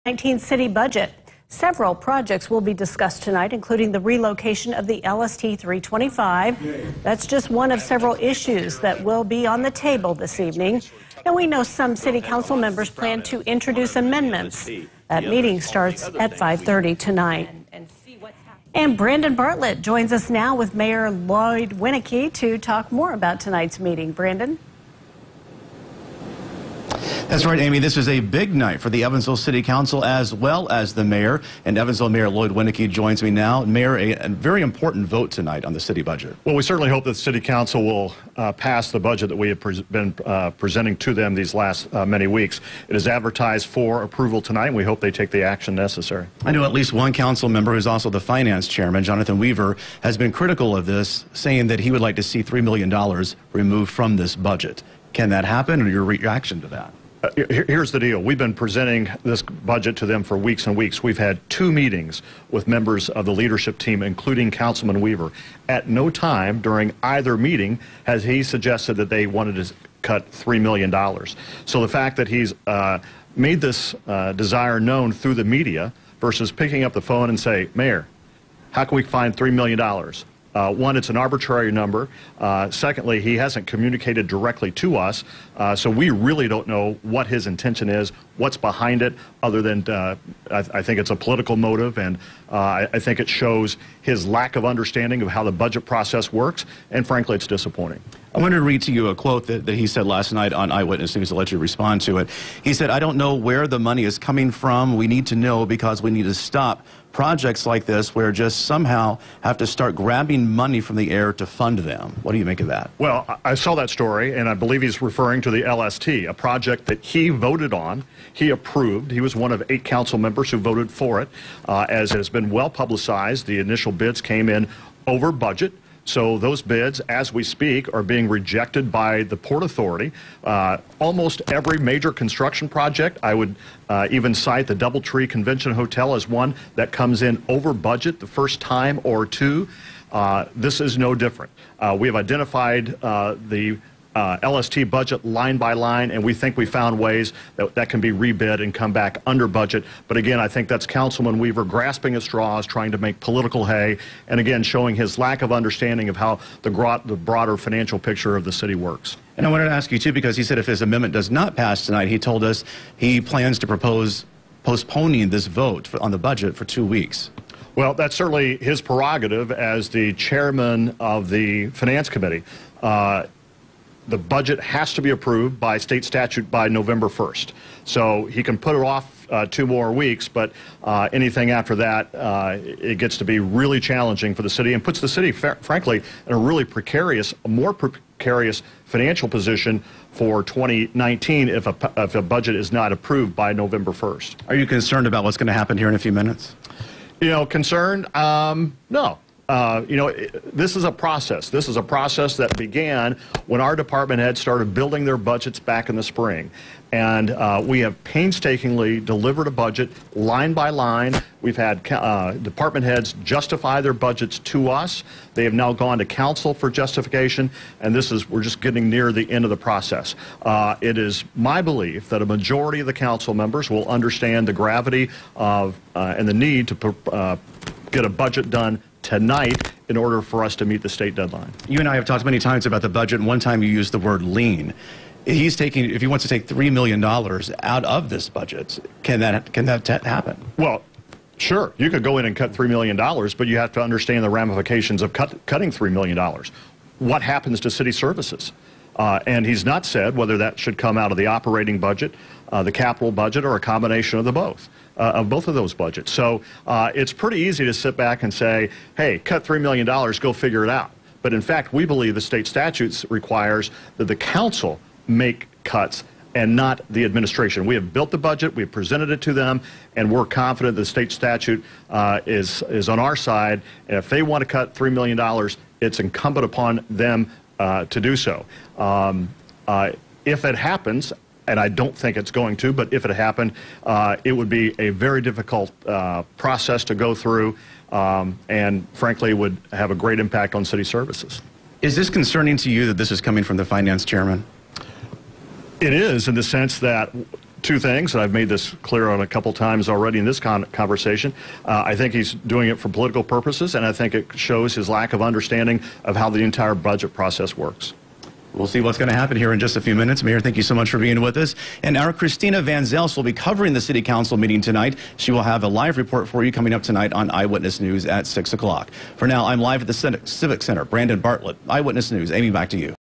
19 city budget. Several projects will be discussed tonight, including the relocation of the LST 325. That's just one of several issues that will be on the table this evening. And we know some city council members plan to introduce amendments. That meeting starts at 5:30 tonight. And Brandon Bartlett joins us now with Mayor Lloyd Winnecke to talk more about tonight's meeting. Brandon? That's right, Amy. This is a big night for the Evansville City Council as well as the mayor. And Evansville Mayor Lloyd Winnecke joins me now. Mayor, a very important vote tonight on the city budget. Well, we certainly hope that the City Council will pass the budget that we have been presenting to them these last many weeks. It is advertised for approval tonight, and we hope they take the action necessary. I know at least one council member who's also the finance chairman, Jonathan Weaver, has been critical of this, saying that he would like to see $3 million removed from this budget. Can that happen, or your reaction to that? Here's the deal. We've been presenting this budget to them for weeks and weeks. We've had 2 meetings with members of the leadership team, including Councilman Weaver. At no time during either meeting has he suggested that they wanted to cut $3 million. So the fact that he's made this desire known through the media versus picking up the phone and say, Mayor, how can we find $3 million? One, it's an arbitrary number. Secondly, he hasn't communicated directly to us, so we really don't know what his intention is, what's behind it, other than I think it's a political motive, and I think it shows his lack of understanding of how the budget process works, and frankly, it's disappointing. I wanted to read to you a quote that he said last night on Eyewitness News to let you respond to it. He said, "I don't know where the money is coming from. We need to know because we need to stop projects like this where just somehow have to start grabbing money from the air to fund them." What do you make of that? Well, I saw that story, and I believe he's referring to the LST, a project that he voted on, he approved. He was one of 8 council members who voted for it. As has been well publicized, the initial bids came in over budget. So those bids, as we speak, are being rejected by the Port Authority. Almost every major construction project, I would even cite the Doubletree Convention Hotel as one that comes in over budget the first time or two. This is no different. We have identified the LST budget line by line, and we think we found ways that can be rebid and come back under budget. But again, I think that's Councilman Weaver grasping at straws, trying to make political hay, and again, showing his lack of understanding of how the broader financial picture of the city works. And I wanted to ask you, too, because he said if his amendment does not pass tonight, he told us he plans to propose postponing this vote on the budget for 2 weeks. Well, that's certainly his prerogative as the chairman of the Finance Committee. The budget has to be approved by state statute by November 1st. So he can put it off 2 more weeks, but anything after that, it gets to be really challenging for the city and puts the city, frankly, in a really precarious, more precarious financial position for 2019 if a budget is not approved by November 1st. Are you concerned about what's going to happen here in a few minutes? You know, concerned? No. You know, this is a process. This is a process that began when our department heads started building their budgets back in the spring. And we have painstakingly delivered a budget line by line. We've had department heads justify their budgets to us. They have now gone to council for justification, and we're just getting near the end of the process. It is my belief that a majority of the council members will understand the gravity of and the need to get a budget done tonight in order for us to meet the state deadline. You and I have talked many times about the budget, and one time you used the word lean. If he wants to take $3 million out of this budget, can that happen? Well, sure, you could go in and cut $3 million, but you have to understand the ramifications of cutting $3 million. What happens to city services? And he's not said whether that should come out of the operating budget, the capital budget, or a combination of both of those budgets. So it's pretty easy to sit back and say, hey, cut $3 million, go figure it out. But in fact, we believe the state statutes requires that the council make cuts and not the administration. We have built the budget, we have presented it to them, and we're confident the state statute is on our side. And if they want to cut $3 million, it's incumbent upon them to do so. If it happens, and I don't think it's going to, but if it happened, it would be a very difficult process to go through, and frankly would have a great impact on city services. Is this concerning to you that this is coming from the finance chairman? It is, in the sense that two things, and I've made this clear on a couple times already in this conversation. I think he's doing it for political purposes, and I think it shows his lack of understanding of how the entire budget process works. We'll see what's going to happen here in just a few minutes. Mayor, thank you so much for being with us. And our Christina Van Zels will be covering the City Council meeting tonight. She will have a live report for you coming up tonight on Eyewitness News at 6 o'clock. For now, I'm live at the Civic Center. Brandon Bartlett, Eyewitness News. Amy, back to you.